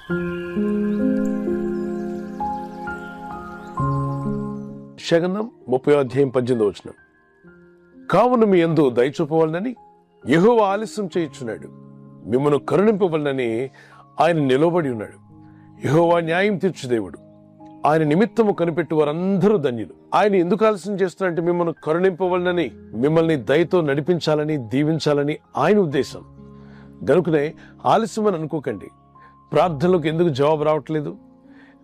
యెషయా 30:18. కావున మీ యందు దయ చూపవలనని యెహోవా ఆలస్యం చేయుచున్నాడు, మిమ్మల్ని కరుణింపవలనని ఆయన నిలబడి ఉన్నాడు. యెహోవా న్యాయం తీర్చు దేవుడు, ఆయన నిమిత్తము కనిపెట్టు వారందరూ ధన్యులు. ఆయన ఎందుకు ఆలస్యం చేస్తున్నారంటే మిమ్మల్ని కరుణింపవలనని, మిమ్మల్ని దయతో నడిపించాలని, దీవించాలని ఆయన ఉద్దేశం. గనుకనే ఆలస్యం అని అనుకోకండి. ప్రార్థనలకు ఎందుకు జవాబు రావట్లేదు,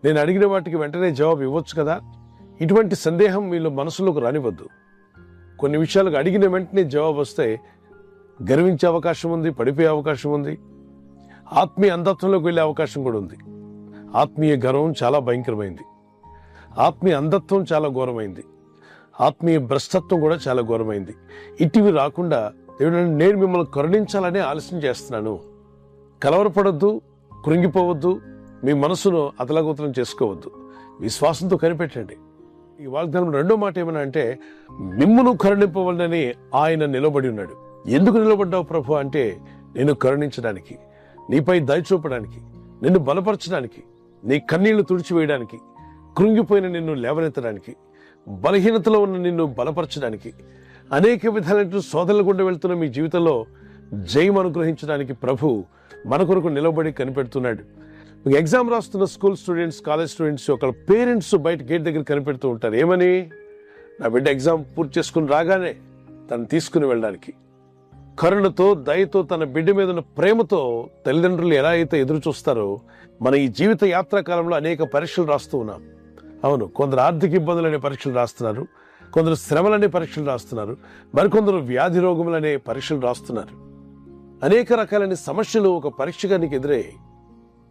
నేను అడిగిన వాటికి వెంటనే జవాబు ఇవ్వచ్చు కదా, ఇటువంటి సందేహం మీలో మనసులోకి రానివద్దు. కొన్ని విషయాలకు అడిగిన వెంటనే జవాబు వస్తే గర్వించే అవకాశం ఉంది, పడిపోయే అవకాశం ఉంది, ఆత్మీయ అంధత్వంలోకి వెళ్ళే అవకాశం కూడా ఉంది. ఆత్మీయ గర్వం చాలా భయంకరమైంది, ఆత్మీయ అంధత్వం చాలా ఘోరమైంది, ఆత్మీయ భ్రష్టత్వం కూడా చాలా ఘోరమైంది. ఇటివి రాకుండా దేవుడు నేను మిమ్మల్ని కరుణించాలని ఆలస్యం చేస్తున్నాను. కలవరపడొద్దు, కృంగిపోవద్దు, మీ మనసును అతలాకుతలం చేసుకోవద్దు, విశ్వాసంతో కనిపెట్టండి. ఈ వాగ్దానం రెండో మాట ఏమన్నా అంటే మిమ్మును కరుణింపవలనని ఆయన నిలబడి ఉన్నాడు. ఎందుకు నిలబడ్డావు ప్రభు అంటే నేను కరుణించడానికి, నీపై దయ చూపడానికి, నిన్ను బలపరచడానికి, నీ కన్నీళ్లు తుడిచివేయడానికి, కృంగిపోయిన నిన్ను లేవనెత్తడానికి, బలహీనతలో ఉన్న నిన్ను బలపరచడానికి, అనేక విధాలైన శోధనలు గుండా వెళ్తున్న మీ జీవితంలో జయం అనుగ్రహించడానికి ప్రభు మన కొరకు నిలబడి కనిపెడుతున్నాడు. ఎగ్జామ్ రాస్తున్న స్కూల్ స్టూడెంట్స్, కాలేజ్ స్టూడెంట్స్ యొక్క పేరెంట్స్ బయట గేట్ దగ్గర కనిపెడుతూ ఉంటారు. ఏమని? నా బిడ్డ ఎగ్జామ్ పూర్తి చేసుకుని రాగానే తను తీసుకుని వెళ్ళడానికి. కరుణతో, దయతో, తన బిడ్డ మీద ఉన్న ప్రేమతో తల్లిదండ్రులు ఎలా అయితే ఎదురు చూస్తారో మన ఈ జీవిత యాత్రాకాలంలో అనేక పరీక్షలు రాస్తూ ఉన్నాం. అవును, కొందరు ఆర్థిక ఇబ్బందులనే పరీక్షలు రాస్తున్నారు, కొందరు శ్రమలనే పరీక్షలు రాస్తున్నారు, మరికొందరు వ్యాధి రోగములనే పరీక్షలు రాస్తున్నారు. అనేక రకాలైన సమస్యలు ఒక పరీక్షగా నీకు ఎదురయ్యాయి.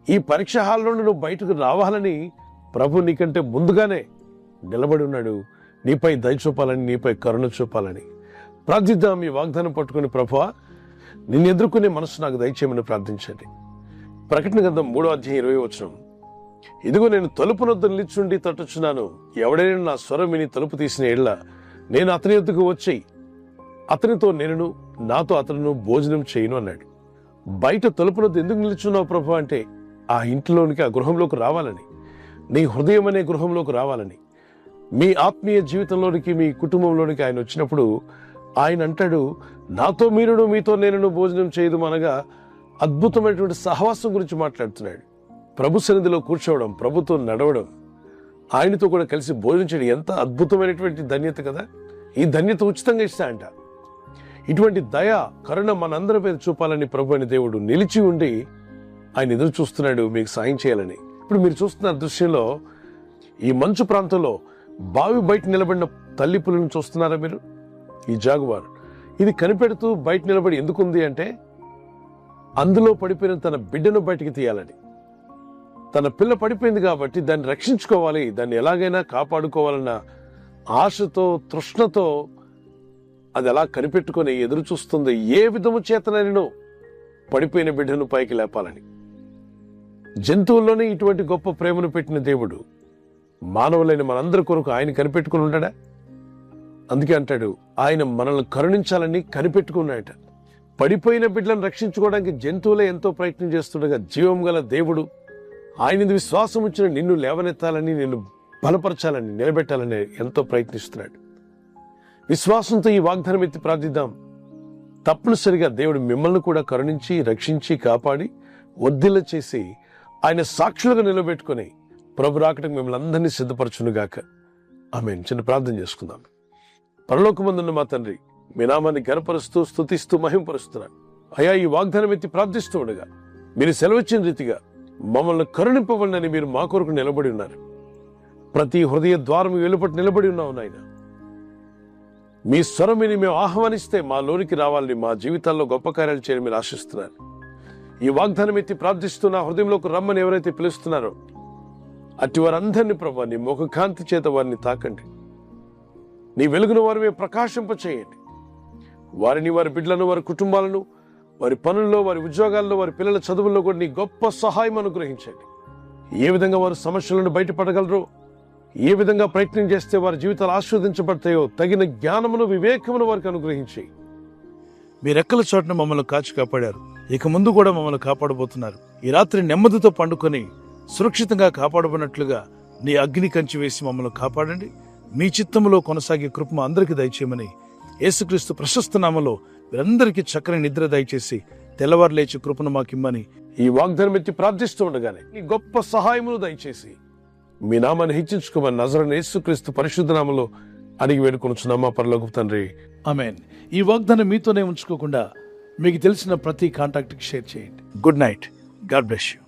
ఈ పరీక్ష హాల్లో నువ్వు బయటకు రావాలని ప్రభు నీకంటే ముందుగానే నిలబడి ఉన్నాడు, నీపై దయ చూపాలని, నీపై కరుణ చూపాలని. ప్రార్థిద్దాం. ఈ వాగ్దానం పట్టుకుని ప్రభువా నిన్ను ఎదుర్కొనే మనసు నాకు దయచేయమని ప్రార్థించండి. ప్రకటన గ్రంథం 3:20. ఇదిగో నేను తలుపు నొద్ద నిలిచుండి తట్టుచున్నాను, ఎవడైనా నా స్వరం విని తలుపు తీసిన ఎడల నేను అతని యొద్దకు వచ్చి అతనితో నేను, నాతో అతను భోజనం చేయను అన్నాడు. బయట తలుపు నొద్ద ఎందుకు నిలుచున్నావు ప్రభు అంటే ఆ ఇంట్లోనికి, ఆ గృహంలోకి రావాలని, నీ హృదయం అనే గృహంలోకి రావాలని, మీ ఆత్మీయ జీవితంలోనికి, మీ కుటుంబంలోనికి ఆయన వచ్చినప్పుడు ఆయన అంటాడు, నాతో మీరును, మీతో నేను భోజనం చేయదు అనగా అద్భుతమైనటువంటి సహవాసం గురించి మాట్లాడుతున్నాడు. ప్రభు సన్నిధిలో కూర్చోవడం, ప్రభుతో నడవడం, ఆయనతో కూడా కలిసి భోజనం చేయడం ఎంత అద్భుతమైనటువంటి ధన్యత కదా. ఈ ధన్యత ఉచితంగా ఇస్తా అంట. ఇటువంటి దయ, కరుణ మనందరి మీద చూపాలని ప్రభు అని దేవుడు నిలిచి ఉండి ఆయన ఎదురు చూస్తున్నాడు మీకు సాయం చేయాలని. ఇప్పుడు మీరు చూస్తున్న దృశ్యంలో ఈ మంచు ప్రాంతంలో బావి బయట నిలబడిన తల్లి పులిని చూస్తున్నారా మీరు? ఈ జాగువార్ ఇది కనిపెడుతూ బయట నిలబడి ఎందుకుంది అంటే అందులో పడిపోయిన తన బిడ్డను బయటికి తీయాలని. తన పిల్ల పడిపోయింది కాబట్టి దాన్ని రక్షించుకోవాలి, దాన్ని ఎలాగైనా కాపాడుకోవాలన్న ఆశతో, తృష్ణతో అది అలా కనిపెట్టుకొని ఎదురు చూస్తుంది. ఏ విధము చేతనైనా పడిపోయిన బిడ్డను పైకి లేపాలని. జంతువుల్లోనే ఇటువంటి గొప్ప ప్రేమను పెట్టిన దేవుడు మానవులైన మనందరి కొరకు ఆయన కనిపెట్టుకుని ఉంటాడా? అందుకే అంటాడు, ఆయన మనల్ని కరుణించాలని కనిపెట్టుకున్నాడట. పడిపోయిన బిడ్డలను రక్షించుకోవడానికి జంతువులే ఎంతో ప్రయత్నం చేస్తుండగా జీవం గల దేవుడు ఆయన విశ్వాసం వచ్చిన నిన్ను లేవనెత్తాలని, నిన్ను బలపరచాలని, నిలబెట్టాలని ఎంతో ప్రయత్నిస్తున్నాడు. విశ్వాసంతో ఈ వాగ్దానం ఎత్తి ప్రార్థిద్దాం. తప్పనిసరిగా దేవుడు మిమ్మల్ని కూడా కరుణించి, రక్షించి, కాపాడి, వర్ధిల్ల చేసి ఆయన సాక్షులుగా నిలబెట్టుకుని ప్రభు రాకటకు మిమ్మల్ని అందరినీ సిద్ధపరచునుగాక. ఆమేన్. చిన్న ప్రార్థన చేసుకుందాం. పరలోకమందున్న మా తండ్రి, మీ నామాన్ని ఘనపరుస్తూ, స్తుతిస్తూ, మహింపరుస్తున్నాను. అయా, ఈ వాగ్దానం ఎత్తి ప్రార్థిస్తూ ఉండగా మీరు సెలవిచ్చిన రీతిగా మమ్మల్ని కరుణింపవలనని మీరు మా కొరకు నిలబడి ఉన్నారు. ప్రతి హృదయ ద్వారం వెలుపటి నిలబడి ఉన్నావు నాయన. మీ స్వరం విని మేము ఆహ్వానిస్తే మా లోనికి రావాలని, మా జీవితాల్లో గొప్ప కార్యాలు చేయని మీరు ఆశిస్తున్నారు. ఈ వాగ్దానం ఎత్తి ప్రార్థిస్తున్న హృదయంలోకి రమ్మని ఎవరైతే పిలుస్తున్నారో అట్టి వారందరినీ ప్రభు నీ ముఖకాంతి చేత వారిని తాకండి. నీ వెలుగును వారి ప్రకాశింప చేయండి. వారిని, వారి బిడ్డలను, వారి కుటుంబాలను, వారి పనుల్లో, వారి ఉద్యోగాల్లో, వారి పిల్లల చదువుల్లో కూడా నీ గొప్ప సహాయం అనుగ్రహించండి. ఏ విధంగా వారు సమస్యలను బయటపడగలరో, ఏ విధంగా ప్రయత్నం చేస్తే వారి జీవితాలు ఆస్వాదించబడతాయో తగిన జ్ఞానమును, వివేకమును వారికి అనుగ్రహించి మీ రెక్కల చోటున మమ్మల్ని కాచి కాపాడారు. ఇక ముందు కూడా మమ్మల్ని కాపాడబోతున్నారు. ఈ రాత్రి నెమ్మదితో పండుకొని సురక్షితంగా కాపాడబడినట్లుగా నీ అగ్ని కంచి వేసి మమ్మల్ని కాపాడండి. మీ చిత్తములో కొనసాగే కృప మా అందరికీ దయచేయమని యేసుక్రీస్తు ప్రశస్త నామములో మీరందరికీ చక్కని నిద్ర దయచేసి తెల్లవారు లేచి కృపను మాకిమ్మని ఈ వాగ్దానం ఎత్తి ప్రార్థిస్తూ ఉండగానే ఈ గొప్ప సహాయమును దయచేసి మీ నామాన్ని హెచ్చించుకోమని నజరేయుడైన యేసుక్రీస్తు పరిశుద్ధ నామములో అడిగి వేడుకొనుచున్నామా పరలోకపు తండ్రి. ఆమేన్. ఈ వాగ్దానం మీతోనే ఉంచుకోకుండా మీకు తెలిసిన ప్రతి కాంటాక్ట్కి షేర్ చేయండి. Good night. God bless you.